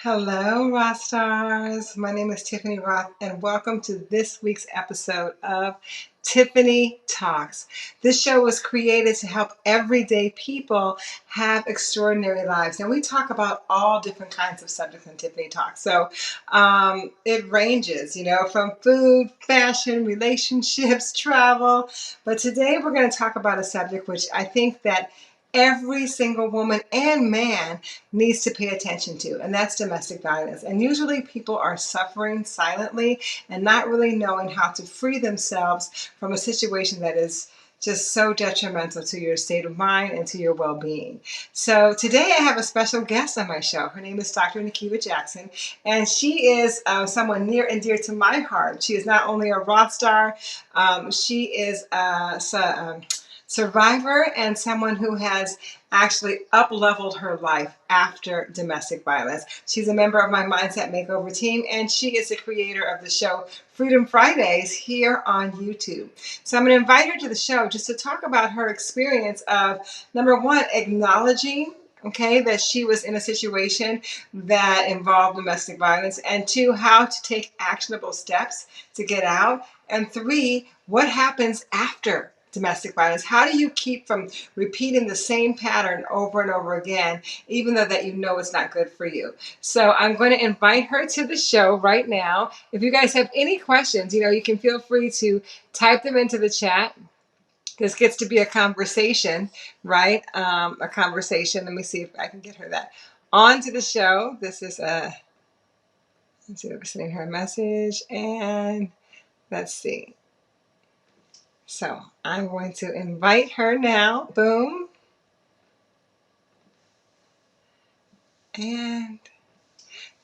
Hello, Rock Stars. My name is Tiffany Roth, and welcome to this week's episode of Tiffany Talks. This show was created to help everyday people have extraordinary lives. And we talk about all different kinds of subjects in Tiffany Talks. So it ranges, from food, fashion, relationships, travel. But today we're going to talk about a subject which I think that every single woman and man needs to pay attention to, and that's domestic violence. And usually people are suffering silently and not really knowing how to free themselves from a situation that is just so detrimental to your state of mind and to your well-being. So today I have a special guest on my show. Her name is Dr.Nakiba Jackson, and she is someone near and dear to my heart. She is not only a rock star, she is a survivor and someone who has actually up-leveled her life after domestic violence. She's a member of my Mindset Makeover team, and she is the creator of the show Freedom Fridays here on YouTube. So I'm going to invite her to the show just to talk about her experience of, number one, acknowledging that she was in a situation that involved domestic violence, and two, how to take actionable steps to get out, and three, what happens after domestic violence. How do you keep from repeating the same pattern over and over again, even though that it's not good for you? So I'm going to invite her to the show right now. If you guys have any questions, you can feel free to type them into the chat. This gets to be a conversation, right? A conversation. Let me see if I can get her that onto the show. This is let's see, we're sending her a message, and let's see. So I'm going to invite her now. Boom. And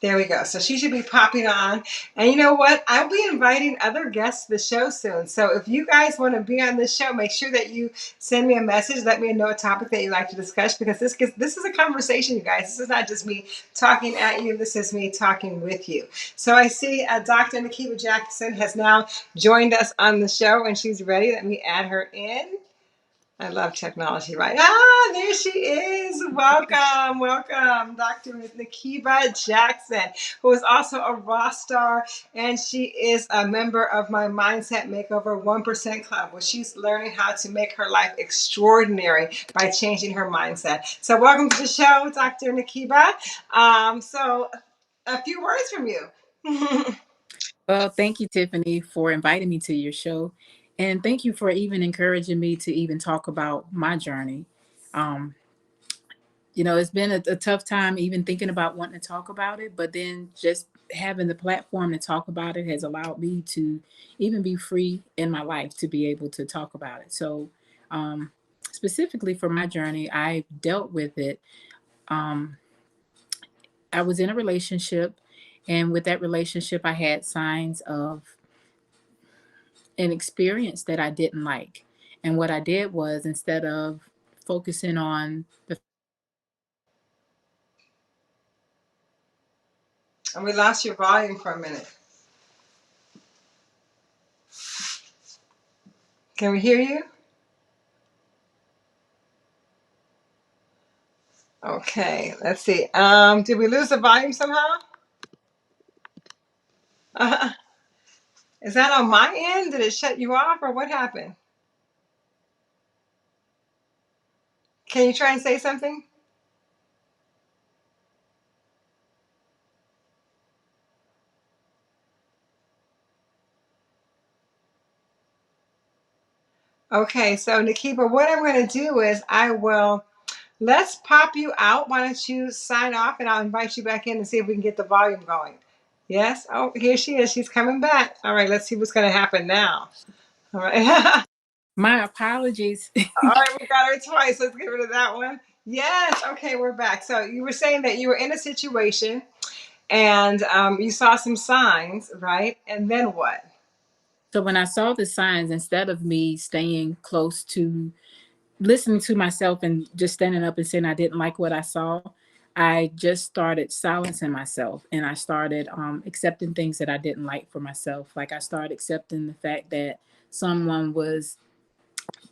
there we go. So she should be popping on. And you know what? I'll be inviting other guests to the show soon. So if you guys want to be on this show, make sure that you send me a message. Let me know a topic that you'd like to discuss, because this is a conversation, you guys. This is not just me talking at you. This is me talking with you. So I see Dr. Nakiba Jackson has now joined us on the show, and she's ready. Let me add her in. I love technology, right? There she is. Welcome, welcome, Dr. Nakiba Jackson, who is also a rock star, and she is a member of my Mindset Makeover 1% Club, where she's learning how to make her life extraordinary by changing her mindset. So welcome to the show, Dr. Nakiba. So a few words from you. Well, thank you, Tiffany, for inviting me to your show. And thank you for even encouraging me to even talk about my journey. Um, it's been a tough time even thinking about wanting to talk about it, but then just having the platform to talk about it has allowed me to even be free in my life to be able to talk about it. So, specifically for my journey, I dealt with it. Um, I was in a relationship, and with that relationship, I had signs of an experience that I didn't like. And what I did was, instead of focusing on the And we lost your volume for a minute. Can we hear you? Okay, let's see. Did we lose the volume somehow? Uh, is that on my end? Did it shut you off, or what happened? Can you try and say something? Okay, so Nakiba, what I'm going to do is let's pop you out. Why don't you sign off, and I'll invite you back in and see if we can get the volume going. Yes? Oh, here she is. She's coming back. All right, let's see what's going to happen now. All right. My apologies. All right, we got her twice. Let's get rid of that one. Yes. Okay, we're back. So you were saying that you were in a situation, and you saw some signs, right? And then what? So when I saw the signs, instead of me staying close to listening to myself and just standing up and saying I didn't like what I saw, I just started silencing myself, and I started accepting things that I didn't like for myself. Like, I started accepting the fact that someone was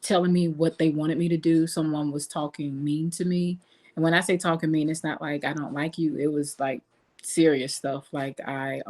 telling me what they wanted me to do. Someone was talking mean to me. And when I say talking mean, it's not like I don't like you. It was like serious stuff, like I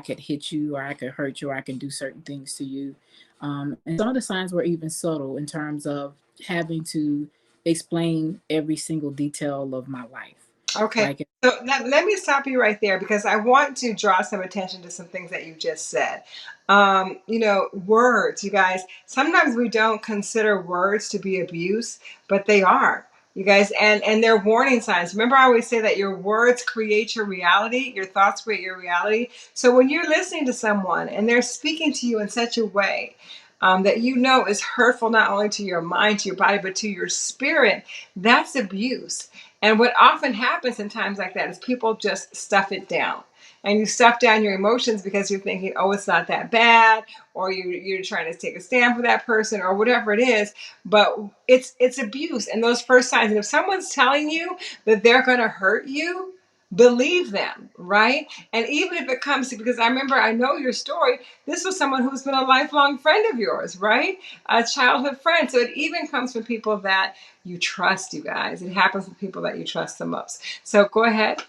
could hit you, or I could hurt you, or I can do certain things to you. And some of the signs were even subtle in terms of having to explain every single detail of my life. Okay. Like, So let me stop you right there because I want to draw some attention to some things that you just said. Words, you guys, sometimes we don't consider words to be abuse, but they are. You guys, and they're warning signs. Remember, I always say that your words create your reality, your thoughts create your reality. So when you're listening to someone and they're speaking to you in such a way that you know is hurtful not only to your mind, to your body, but to your spirit, that's abuse. And what often happens in times like that is people just stuff it down. And you stuff down your emotions because you're thinking, oh, it's not that bad, or you're trying to take a stand for that person, or whatever it is. But it's abuse. And those first signs, and if someone's telling you that they're going to hurt you, believe them, right? And even if it comes to, because I remember, I know your story, this was someone who's been a lifelong friend of yours, right? A childhood friend. So it even comes from people that you trust, you guys. It happens with people that you trust the most. So go ahead.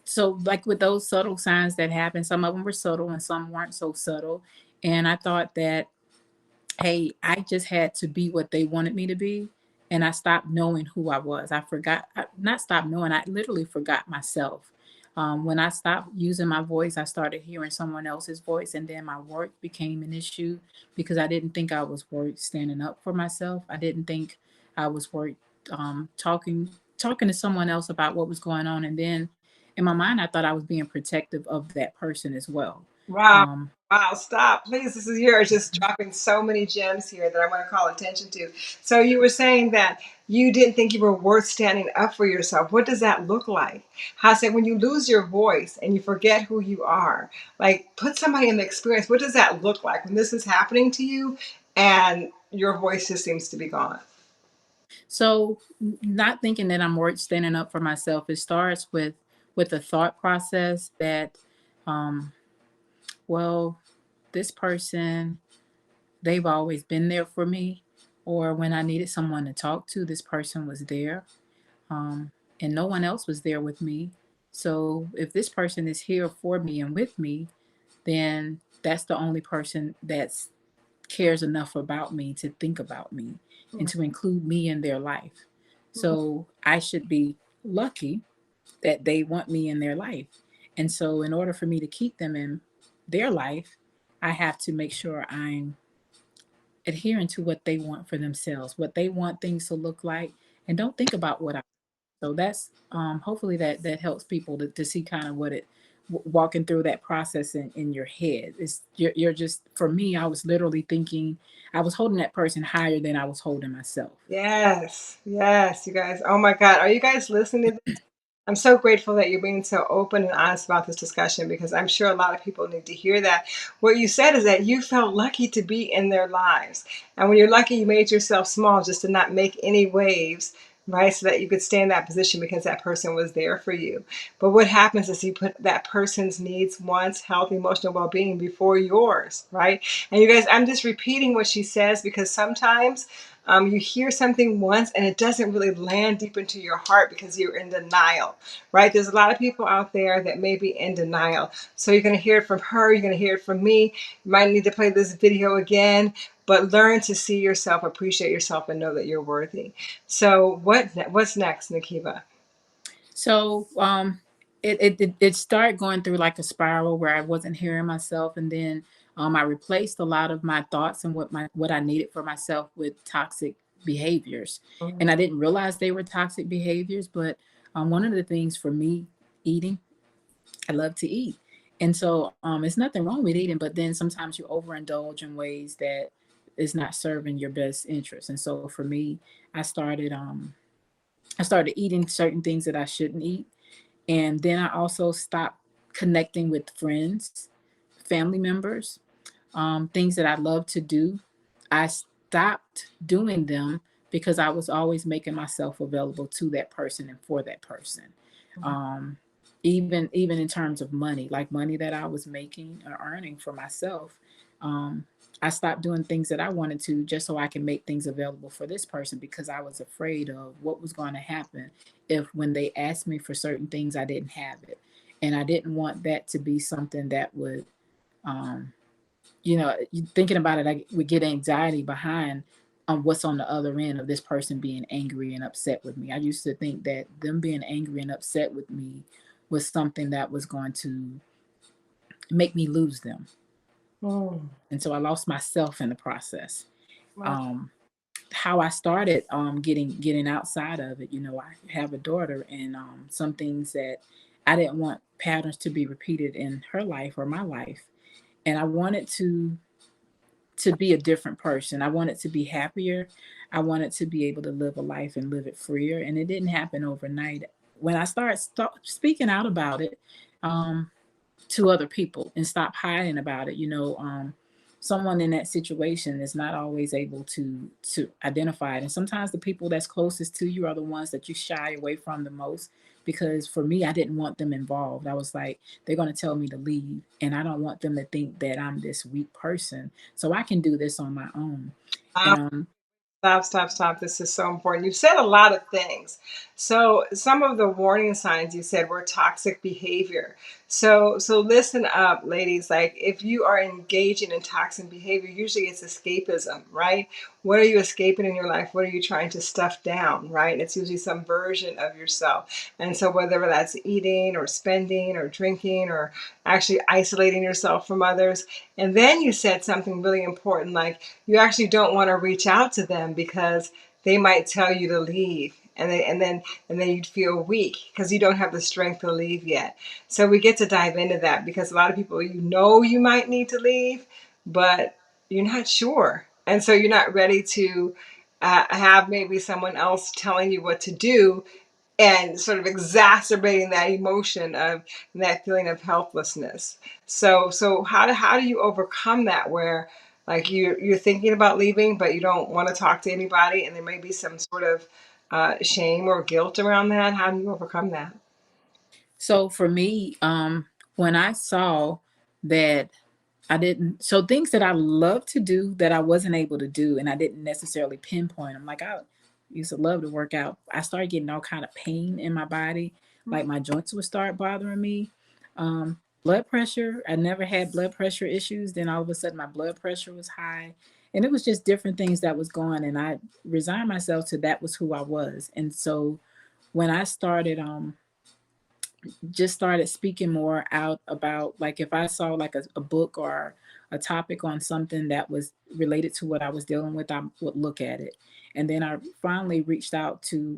so like with those subtle signs that happen, some of them were subtle and some weren't so subtle. And I thought that, hey, I just had to be what they wanted me to be. And I stopped knowing who I was. I forgot, not stopped knowing, I literally forgot myself. When I stopped using my voice, I started hearing someone else's voice. And then my work became an issue because I didn't think I was worth standing up for myself. I didn't think I was worth talking to someone else about what was going on. And then in my mind, I thought I was being protective of that person as well. Wow. Um, Wow, stop. Please, this is yours. Just dropping so many gems here that I want to call attention to. So you were saying that you didn't think you were worth standing up for yourself. What does that look like? How say when you lose your voice and you forget who you are? Like put somebody in the experience. What does that look like when this is happening to you and your voice just seems to be gone? So, not thinking that I'm worth standing up for myself, it starts with a thought process that, um, well, this person, they've always been there for me, or when I needed someone to talk to, this person was there, um, and no one else was there with me. So, if this person is here for me and with me, then that's the only person that's cares enough about me to think about me and to include me in their life. So I should be lucky that they want me in their life. And so, in order for me to keep them in their life, I have to make sure I'm adhering to what they want for themselves, what they want things to look like, and don't think about what I. So that's hopefully that helps people to see kind of what it walking through that process in your head. It's you're just, for me, I was literally thinking I was holding that person higher than I was holding myself. Yes, yes, you guys. Oh my God. Are you guys listening? I'm so grateful that you're being so open and honest about this discussion because I'm sure a lot of people need to hear that. What you said is that you felt lucky to be in their lives. And when you're lucky, you made yourself small just to not make any waves, right? So that you could stay in that position because that person was there for you. But what happens is you put that person's needs, wants, health, emotional well being before yours, right? And you guys, I'm just repeating what she says because sometimes you hear something once and it doesn't really land deep into your heart because you're in denial, right? There's a lot of people out there that may be in denial. So you're going to hear it from her, you're going to hear it from me. You might need to play this video again, but learn to see yourself, appreciate yourself, and know that you're worthy. So what's next, Nakiba? So it started going through like a spiral where I wasn't hearing myself, and then I replaced a lot of my thoughts and what I needed for myself with toxic behaviors, and I didn't realize they were toxic behaviors. But one of the things for me, eating, I love to eat, and so it's nothing wrong with eating, but then sometimes you overindulge in ways that is not serving your best interest. And so for me, I started um I started eating certain things that I shouldn't eat. And then I also stopped connecting with friends, family members, things that I love to do. I stopped doing them because I was always making myself available to that person and for that person. Um, even in terms of money, like money that I was making or earning for myself, um, I stopped doing things that I wanted to just so I can make things available for this person because I was afraid of what was going to happen if when they asked me for certain things I didn't have it. And I didn't want that to be something that would, um, thinking about it, I would get anxiety behind what's on the other end of this person being angry and upset with me. I used to think that them being angry and upset with me was something that was going to make me lose them. Mm. And so I lost myself in the process. Wow. Um, how I started getting outside of it, I have a daughter, and some things that I didn't want patterns to be repeated in her life or my life, and I wanted to be a different person. I wanted to be happier. I wanted to be able to live a life and live it freer, and it didn't happen overnight. When I started speaking out about it, um, to other people and stop hiding about it. Someone in that situation is not always able to identify it, and sometimes the people that's closest to you are the ones that you shy away from the most. Because for me, I didn't want them involved. I was like, they're going to tell me to leave, and I don't want them to think that I'm this weak person, so I can do this on my own. And Stop, stop, stop. This is so important. You've said a lot of things. So some of the warning signs you said were toxic behavior. So listen up, ladies. Like if you are engaging in toxic behavior, usually it's escapism, right? What are you escaping in your life? What are you trying to stuff down, right? It's usually some version of yourself. And so whether that's eating or spending or drinking or actually isolating yourself from others. And then you said something really important, like you actually don't want to reach out to them because they might tell you to leave. And then you'd feel weak because you don't have the strength to leave yet. So we get to dive into that because a lot of people, you might need to leave, but you're not sure. And so you're not ready to have maybe someone else telling you what to do and sort of exacerbating that emotion of that feeling of helplessness. So how do you overcome that where like you're thinking about leaving but you don't want to talk to anybody and there may be some sort of shame or guilt around that? How do you overcome that? so for me, when I saw that I didn't, so things that I love to do that I wasn't able to do, and I didn't necessarily pinpoint them. Like I used to love to work out. I started getting all kind of pain in my body, like my joints would start bothering me. Blood pressure. I never had blood pressure issues. Then all of a sudden, my blood pressure was high, and it was just different things that was going. And I resigned myself to that was who I was. And so when I started, just started speaking more out about, like, if I saw like a book or a topic on something that was related to what I was dealing with, I would look at it. And then I finally reached out to,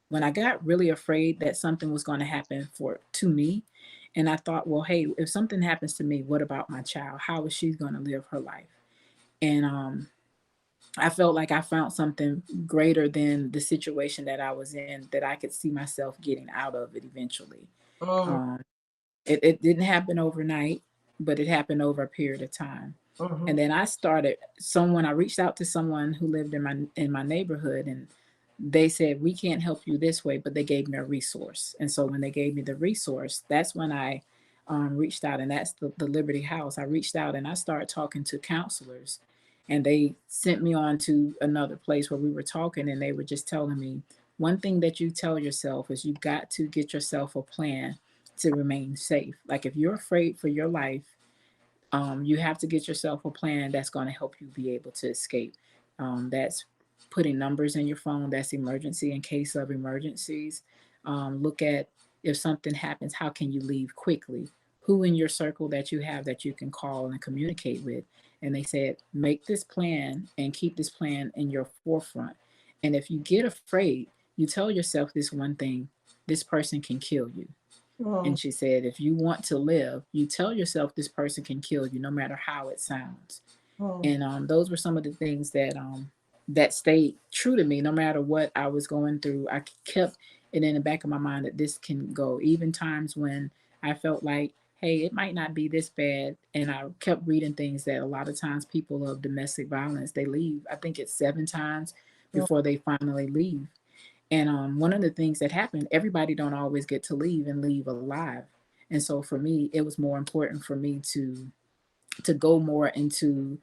when I got really afraid that something was going to happen to me. And I thought, well, hey, if something happens to me, what about my child? How is she going to live her life? And I felt like I found something greater than the situation that I was in, that I could see myself getting out of it eventually. Mm, Um, it didn't happen overnight, but it happened over a period of time. mhm, And then I reached out to someone who lived in my neighborhood, and they said, we can't help you this way, but they gave me a resource. And so when they gave me the resource, that's when I reached out, and that's the Liberty House. I reached out and I started talking to counselors, and they sent me on to another place where we were talking, and they were just telling me, one thing that you tell yourself is you got to get yourself a plan to remain safe. Like if you're afraid for your life, you have to get yourself a plan that's going to help you be able to escape. That's putting numbers in your phone. That's emergency in case of emergencies. Look at, if something happens, how can you leave quickly? Who in your circle that you have that you can call and communicate with? And they said, make this plan and keep this plan in your forefront. And if you get afraid, you tell yourself this one thing: this person can kill you. mm, And she said, if you want to live, you tell yourself this person can kill you, no matter how it sounds. mm, And those were some of the things that stayed true to me, no matter what I was going through. I kept it in the back of my mind that this can go. Even times when I felt like, hey, it might not be this bad. And I kept reading things that a lot of times people of domestic violence, they leave. I think it's 7 times mm, before they finally leave. And one of the things that happened, everybody don't always get to leave and leave alive. And so for me, it was more important for me to to go more into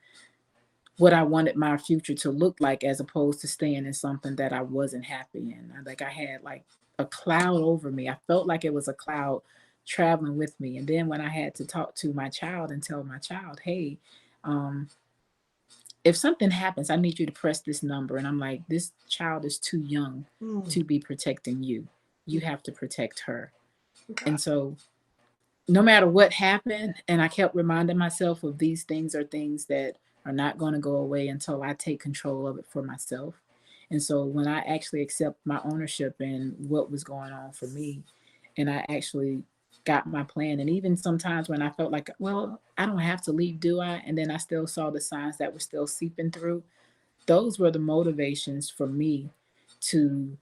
what I wanted my future to look like, as opposed to staying in something that I wasn't happy in. Like I had like a cloud over me. I felt like it was a cloud traveling with me. And then when I had to talk to my child and tell my child, hey, um, if something happens, I need you to press this number. And I'm like, this child is too young Mm. to be protecting you. You have to protect her. Okay. And so no matter what happened, and I kept reminding myself of these things are things that are not going to go away until I take control of it for myself. And so when I actually accept my ownership in what was going on for me, and I actually got my plan, and even sometimes when I felt like, well, I don't have to leave, do I? And then I still saw the signs that were still seeping through. Those were the motivations for me to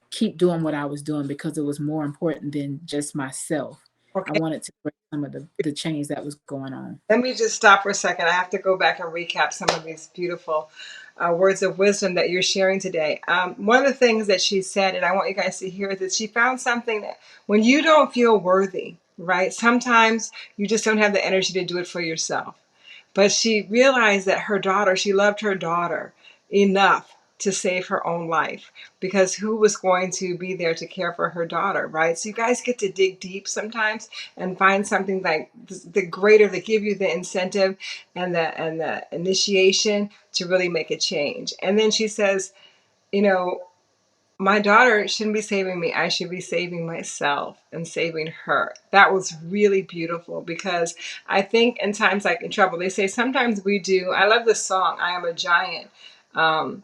keep doing what I was doing, because it was more important than just myself. I Okay. wanted to break some of the change that was going on. Let me just stop for a second. I have to go back and recap some of these beautiful words of wisdom that you're sharing today. One of the things that she said, and I want you guys to hear, is that she found something that when you don't feel worthy, right? Sometimes you just don't have the energy to do it for yourself. But she realized that her daughter, she loved her daughter enough to save her own life, because who was going to be there to care for her daughter, right? So you guys get to dig deep sometimes and find something like the greater that give you the incentive and the initiation to really make a change. And then she says, you know, my daughter shouldn't be saving me. I should be saving myself and saving her. That was really beautiful, because I think in times like in trouble, they say sometimes we do. I love this song, I Am a Giant. Um,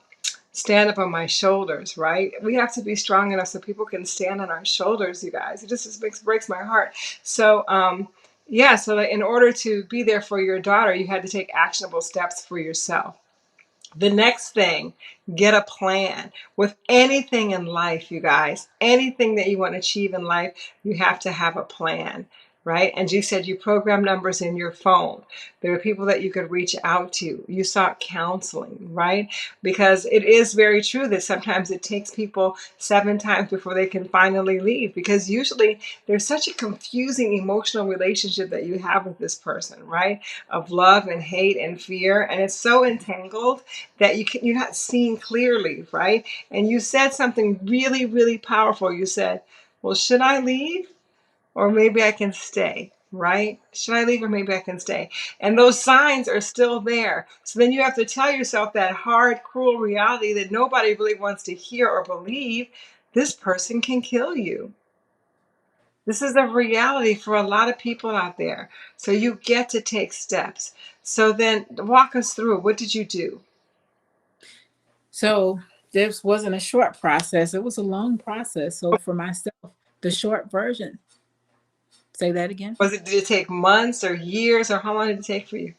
Stand up on my shoulders, right? We have to be strong enough so people can stand on our shoulders, you guys. It just breaks my heart. So, yeah, so that in order to be there for your daughter, you had to take actionable steps for yourself. The next thing, get a plan. With anything in life, you guys, anything that you want to achieve in life, you have to have a plan, right? And you said you program numbers in your phone. There are people that you could reach out to. You sought counseling, right? Because it is very true that sometimes it takes people 7 times before they can finally leave, because usually there's such a confusing emotional relationship that you have with this person, right? Of love and hate and fear. And it's so entangled that you're not seeing clearly, right? And you said something really, really powerful. You said, well, should I leave or maybe I can stay? Right? Should I leave or maybe I can stay? And those signs are still there. So then you have to tell yourself that hard, cruel reality that nobody really wants to hear or believe. This person can kill you. This is a reality for a lot of people out there. So you get to take steps. So then walk us through. What did you do? So this wasn't a short process, it was a long process. So for myself, the short version, say that again. Did it take months or years, or how long did it take for you?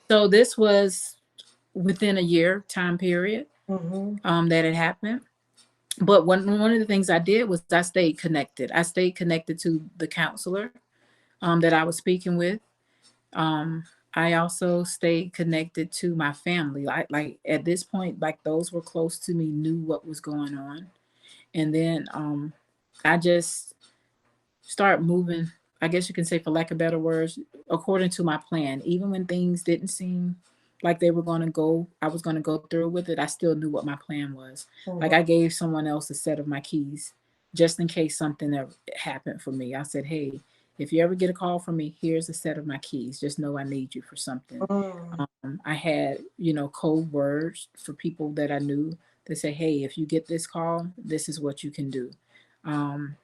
So this was within a year time period Mm-hmm. that it happened. But one of the things I did was I stayed connected. I stayed connected to the counselor that I was speaking with. Um, I also stayed connected to my family. Like at this point, like those were close to me, knew what was going on. And then I just start moving, I guess you can say, for lack of better words, according to my plan. Even when things didn't seem like they were going to go, I was going to go through with it, I still knew what my plan was. Mm-hmm. Like I gave someone else a set of my keys just in case something ever happened for me. I said, hey, if you ever get a call from me, here's a set of my keys. Just know I need you for something. Mm-hmm. I had, code words for people that I knew to say, hey, if you get this call, this is what you can do. Um,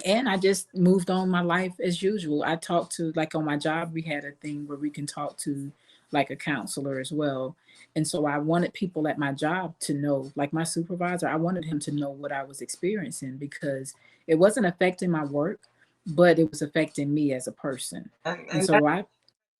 and I just moved on my life as usual. I talked to, like on my job, we had a thing where we can talk to like a counselor as well. And so I wanted people at my job to know, like my supervisor, I wanted him to know what I was experiencing, because it wasn't affecting my work, but it was affecting me as a person. And And so I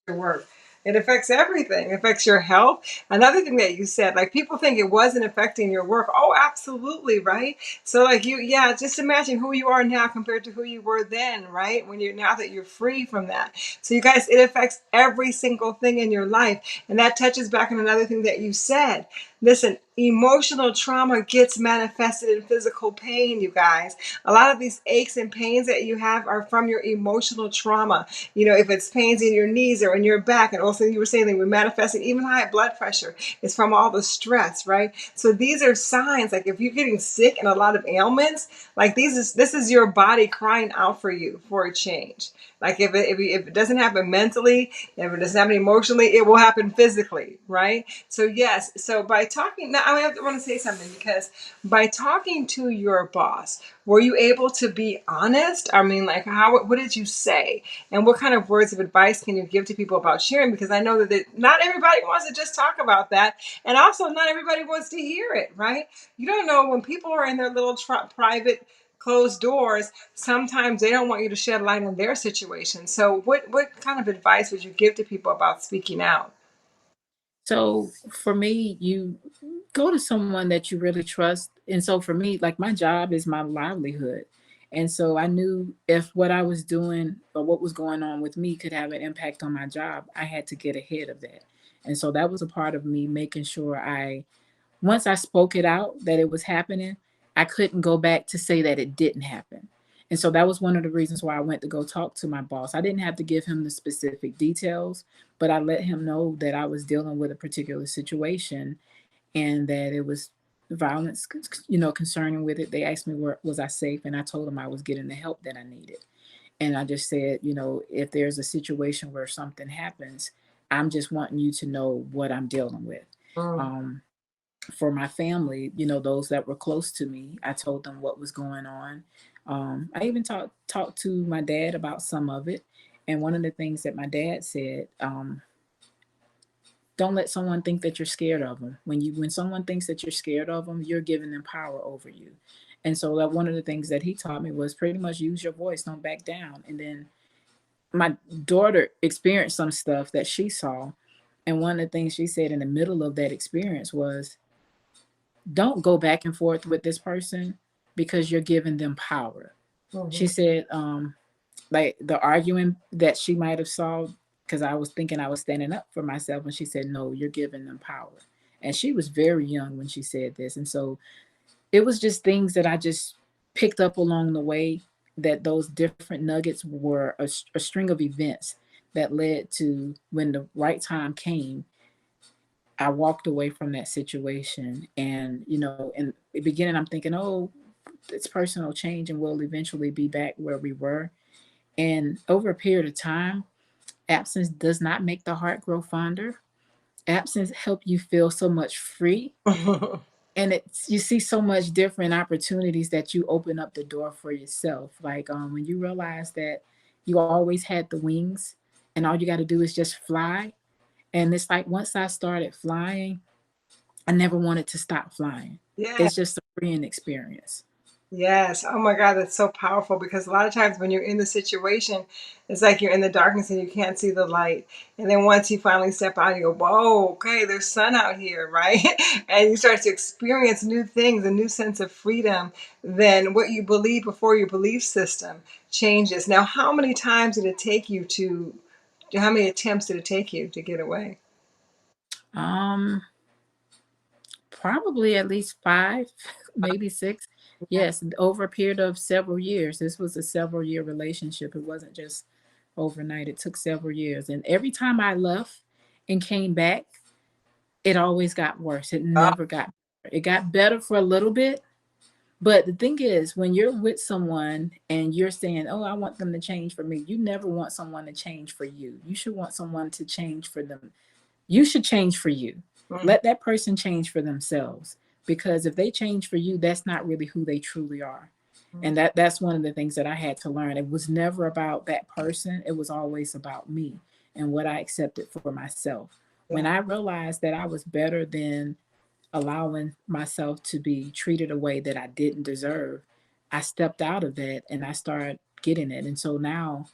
your work. It affects everything. It affects your health. Another thing that you said, like people think it wasn't affecting your work. Oh, absolutely, right? So like yeah, just imagine who you are now compared to who you were then, right? When you're now that you're free from that. So you guys, it affects every single thing in your life. And that touches back on another thing that you said. Listen, emotional trauma gets manifested in physical pain, you guys. A lot of these aches and pains that you have are from your emotional trauma. You know, if it's pains in your knees or in your back, and also you were saying they were manifesting even high blood pressure, it's from all the stress, right? So these are signs, like if you're getting sick and a lot of ailments, like this is your body crying out for you for a change. Like if it doesn't happen mentally, if it doesn't happen emotionally, it will happen physically, right? So yes, so by talking now, I want to say something, because by talking to your boss, were you able to be honest? I mean, like, what did you say, and what kind of words of advice can you give to people about sharing? Because I know that not everybody wants to just talk about that, and also not everybody wants to hear it, right? You don't know, when people are in their little private closed doors, sometimes they don't want you to shed light on their situation. So what kind of advice would you give to people about speaking out? So for me, you go to someone that you really trust. And so for me, like my job is my livelihood. And so I knew if what I was doing or what was going on with me could have an impact on my job, I had to get ahead of that. And so that was a part of me making sure once I spoke it out that it was happening, I couldn't go back to say that it didn't happen. And so that was one of the reasons why I went to go talk to my boss. I didn't have to give him the specific details, but I let him know that I was dealing with a particular situation and that it was violence, concerning with it. They asked me where was I safe, and I told them I was getting the help that I needed. And I just said, if there's a situation where something happens, I'm just wanting you to know what I'm dealing with. Mm. Um, for my family, those that were close to me, I told them what was going on. I even talked to my dad about some of it. And one of the things that my dad said, don't let someone think that you're scared of them. When someone thinks that you're scared of them, you're giving them power over you. And so that one of the things that he taught me was pretty much use your voice, don't back down. And then my daughter experienced some stuff that she saw. And one of the things she said in the middle of that experience was, don't go back and forth with this person because you're giving them power. She Mhm. said, like the arguing that she might have saw, because I was thinking I was standing up for myself, and she said, no, you're giving them power. And she was very young when she said this. And so it was just things that I just picked up along the way, that those different nuggets were a string of events that led to when the right time came, I walked away from that situation. And, in the beginning, I'm thinking, oh, it's personal change and we'll eventually be back where we were. And over a period of time, absence does not make the heart grow fonder. Absence help you feel so much free. And you see so much different opportunities that you open up the door for yourself. Like when you realize that you always had the wings and all you got to do is just fly. And it's like once I started flying, I never wanted to stop flying. Yeah. It's just a freeing experience. Yes. Oh my God, that's so powerful, because a lot of times when you're in the situation, it's like you're in the darkness and you can't see the light. And then once you finally step out, you go, whoa, okay, there's sun out here, right? And you start to experience new things, a new sense of freedom than what you believe before your belief system changes. Now, how many times did it take you how many attempts did it take you to get away? Um, Probably at least 5, maybe 6. Yeah. Yes, over a period of several years. This was a several year relationship. It wasn't just overnight. It took several years. And every time I left and came back, it always got worse. It never got better. It got better for a little bit. But the thing is, when you're with someone and you're saying, oh, I want them to change for me, you never want someone to change for you. You should want someone to change for them. You should change for you. Mhm. Let that person change for themselves, because if they change for you, that's not really who they truly are. And that's one of the things that I had to learn. It was never about that person. It was always about me and what I accepted for myself. When Yeah. I realized that I was better than allowing myself to be treated a way that I didn't deserve, I stepped out of that and I started getting it. And so now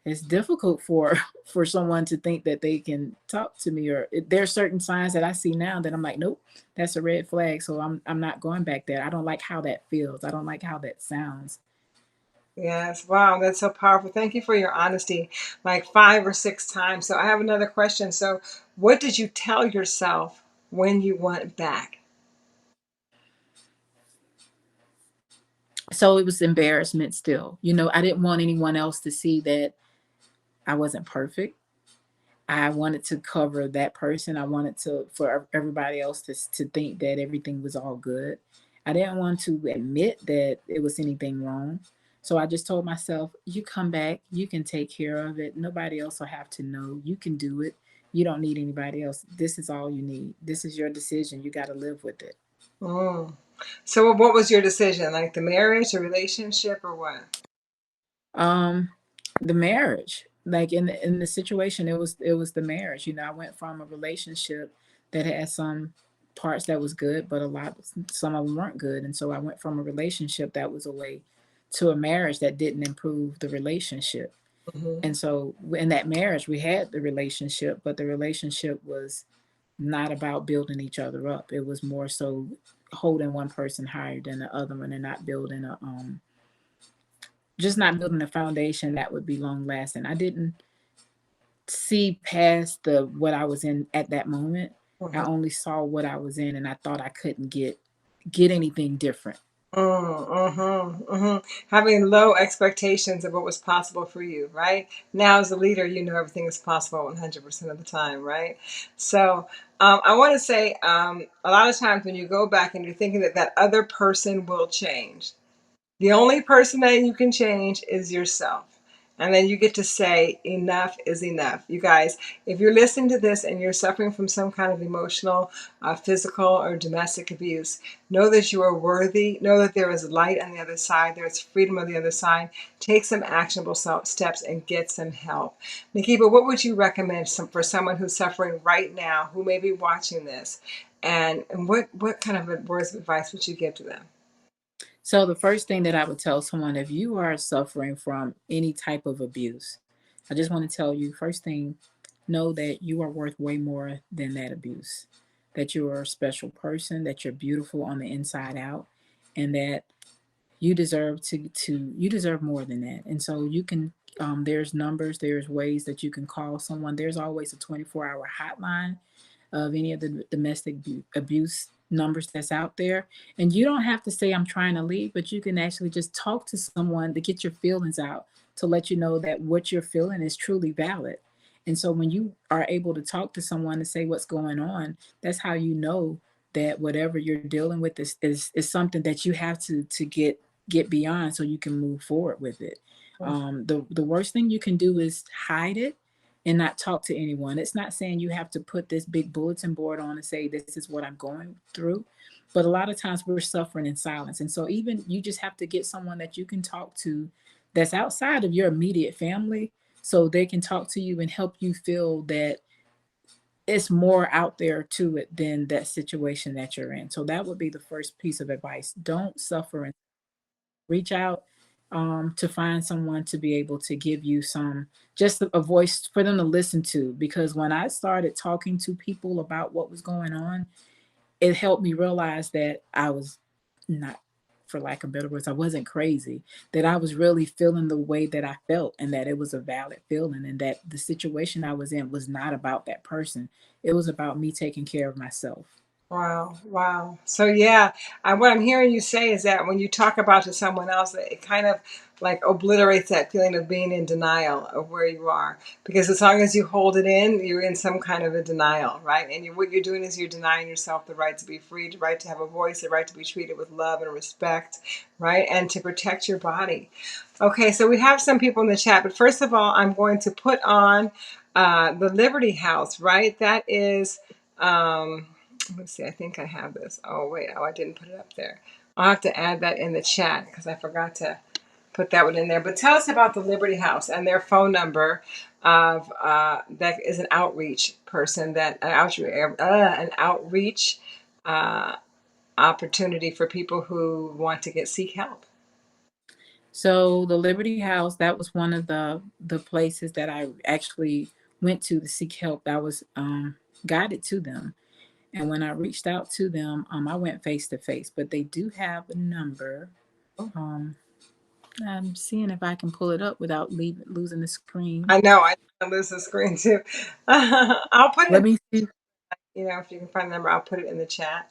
it's difficult for for someone to think that they can talk to me, or there are certain signs that I see now that I'm like, nope, that's a red flag, so I'm not going back there. I don't like how that feels. I don't like how that sounds. Yes. Wow, that's so powerful. Thank you for your honesty. Like 5 or 6 times. So I have another question. So what did you tell yourself when you went back? So it was embarrassment still. I didn't want anyone else to see that I wasn't perfect. I wanted to cover that person. I wanted to for everybody else to think that everything was all good. I didn't want to admit that it was anything wrong. So I just told myself, you come back, you can take care of it. Nobody else will have to know. You can do it. You don't need anybody else. This is all you need. This is your decision. You got to live with it. Mm. So what was your decision? Like the marriage, a relationship, or what? Um, the marriage, like in the situation, it was the marriage. I went from a relationship that had some parts that was good, but some of them weren't good, and so I went from a relationship that was away to a marriage that didn't improve the relationship. Hmm. And so in that marriage, we had the relationship, but the relationship was not about building each other up. It was more so holding one person higher than the other one and not building a just not building a foundation that would be long lasting. I didn't see past the what I was in at that moment. I Hmm. only saw what I was in, and I thought I couldn't get anything different. Having low expectations of what was possible for you, right? Now, as a leader, you know everything is possible 100% of the time, right? So, I want to say a lot of times when you go back and you're thinking that that other person will change, the only person that you can change is yourself. And then you get to say, enough is enough. You guys, if you're listening to this and you're suffering from some kind of emotional, physical, or domestic abuse, know that you are worthy. Know that there is light on the other side. There is freedom on the other side. Take some actionable steps and get some help. Nakiba, what would you recommend for someone who's suffering right now, who may be watching this? And what kind of words of advice would you give to them? So the first thing that I would tell someone, if you are suffering from any type of abuse, I just want to tell you, first thing, know that you are worth way more than that abuse. That you are a special person, that you're beautiful on the inside out, and that you deserve to you deserve more than that. And so you can there's numbers, there's ways that you can call someone. There's always a 24-hour hotline of any of the domestic abuse numbers that's out there. And you don't have to say, I'm trying to leave, but you can actually just talk to someone to get your feelings out, to let you know that what you're feeling is truly valid. And so when you are able to talk to someone to say what's going on, that's how you know that whatever you're dealing with is something that you have to get beyond so you can move forward with it. The worst thing you can do is hide it and not talk to anyone. It's not saying you have to put this big bulletin board on and say, this is what I'm going through. But a lot of times we're suffering in silence. And so even you just have to get someone that you can talk to that's outside of your immediate family so they can talk to you and help you feel that it's more out there to it than that situation that you're in. So that would be the first piece of advice. Don't suffer and reach out to find someone to be able to give you some just a voice for them to listen to, because when I started talking to people about what was going on, it helped me realize that I was not, for lack of better words, I wasn't crazy, that I was really feeling the way that I felt and that it was a valid feeling and that the situation I was in was not about that person. It was about me taking care of myself. Wow, wow. So yeah, what I'm hearing you say is that when you talk about to someone else, it kind of like obliterates that feeling of being in denial of where you are. Because as long as you hold it in, you're in some kind of a denial, right? And what you're doing is you're denying yourself the right to be free, the right to have a voice, the right to be treated with love and respect, right? And to protect your body. Okay, so we have some people in the chat, but first of all, I'm going to put on the Liberty House, right? That is. Let's see, I think I have this. Oh, wait. Oh, I didn't put it up there. I'll have to add that in the chat because I forgot to put that one in there. But tell us about the Liberty House and their phone number of that is an outreach person, that an outreach uh, opportunity for people who want to seek help. So the Liberty House, that was one of the places that I actually went to seek help. I was guided to them. And when I reached out to them, I went face to face, but they do have a number. Um, I'm seeing if I can pull it up without losing the screen. I know I lose the screen too. I'll put Let it. me see. If you can find the number, I'll put it in the chat.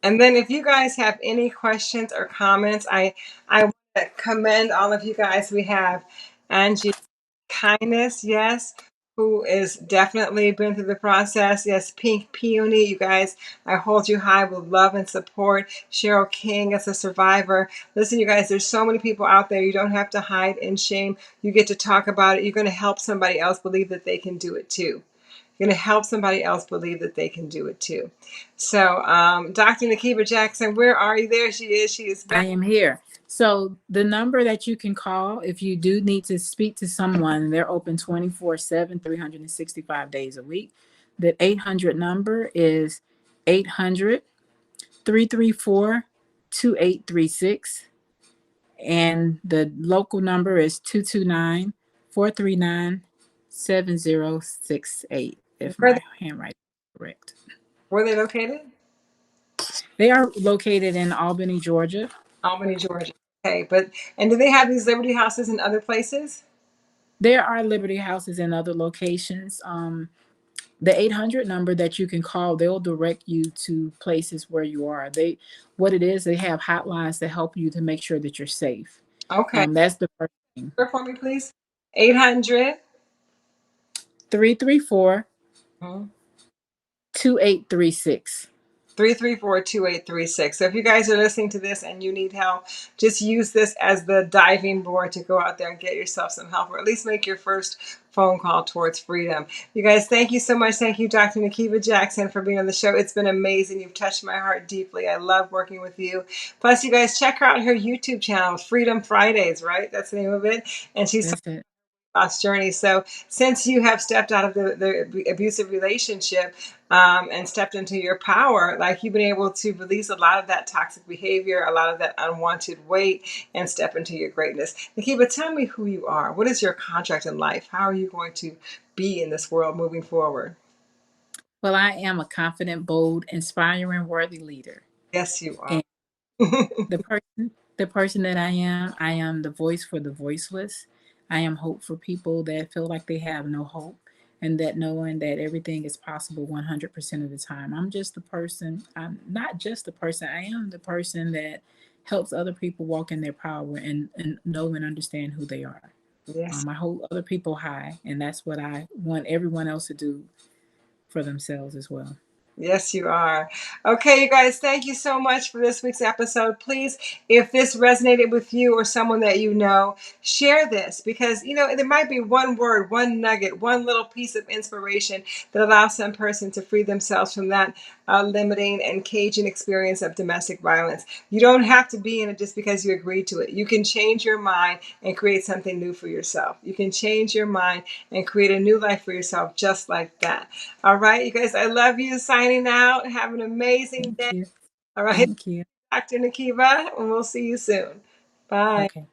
And then if you guys have any questions or comments, I want to commend all of you guys. We have Angie Kindness, yes, who is definitely been through the process. Yes, Pink Peony, you guys, I hold you high with love and support. Cheryl King as a survivor. Listen, you guys, there's so many people out there. You don't have to hide in shame. You get to talk about it. You're going to help somebody else believe that they can do it too. You're going to help somebody else believe that they can do it too. So, Dr. Nakiba Jackson, where are you? There she is. She is I back. am here. So the number that you can call if you do need to speak to someone, they're open 24/7, 365 days a week. The 800 number is 800-334-2836, and the local number is 229-439-7068, if Where, my handwriting is correct. where are they located? They are located in Albany, Georgia. Albany, Georgia. Okay, but and do they have these Liberty houses in other places? There are Liberty Houses in other locations. The 800 number that you can call, they'll direct you to places where you are. What it is, they have hotlines to help you to make sure that you're safe. Okay, That's the first thing. for me, please. 800. 334 2836. 334-2836. So if you guys are listening to this and you need help, just use this as the diving board to go out there and get yourself some help, or at least make your first phone call towards freedom. You guys, thank you so much. Thank you, Dr. Nakiba Jackson, for being on the show. It's been amazing. You've touched my heart deeply. I love working with you. Plus, you guys check out her YouTube channel, Freedom Fridays, right? That's the name of it. And she's That's it. lost journey. So since you have stepped out of the abusive relationship, and stepped into your power, like you've been able to release a lot of that toxic behavior, a lot of that unwanted weight, and step into your greatness. Nakiba, tell me who you are. What is your contract in life? How are you going to be in this world moving forward? Well, I am a confident, bold, inspiring, worthy leader. Yes, you are. And the person that I am the voice for the voiceless. I am hope for people that feel like they have no hope, and that knowing that everything is possible 100% of the time. I'm not just the person, I am the person that helps other people walk in their power and know and understand who they are. Yes. I hold other people high, and that's what I want everyone else to do for themselves as well. Yes, you are. Okay, you guys, thank you so much for this week's episode. Please, if this resonated with you or someone that you know, share this because, there might be one word, one nugget, one little piece of inspiration that allows some person to free themselves from that limiting and caging experience of domestic violence. You don't have to be in it just because you agreed to it. You can change your mind and create something new for yourself. You can change your mind and create a new life for yourself just like that. All right, you guys, I love you. Signing out. Have an amazing Thank day. you. All right, Thank you. Dr. Nakiba, and we'll see you soon. Bye. Okay.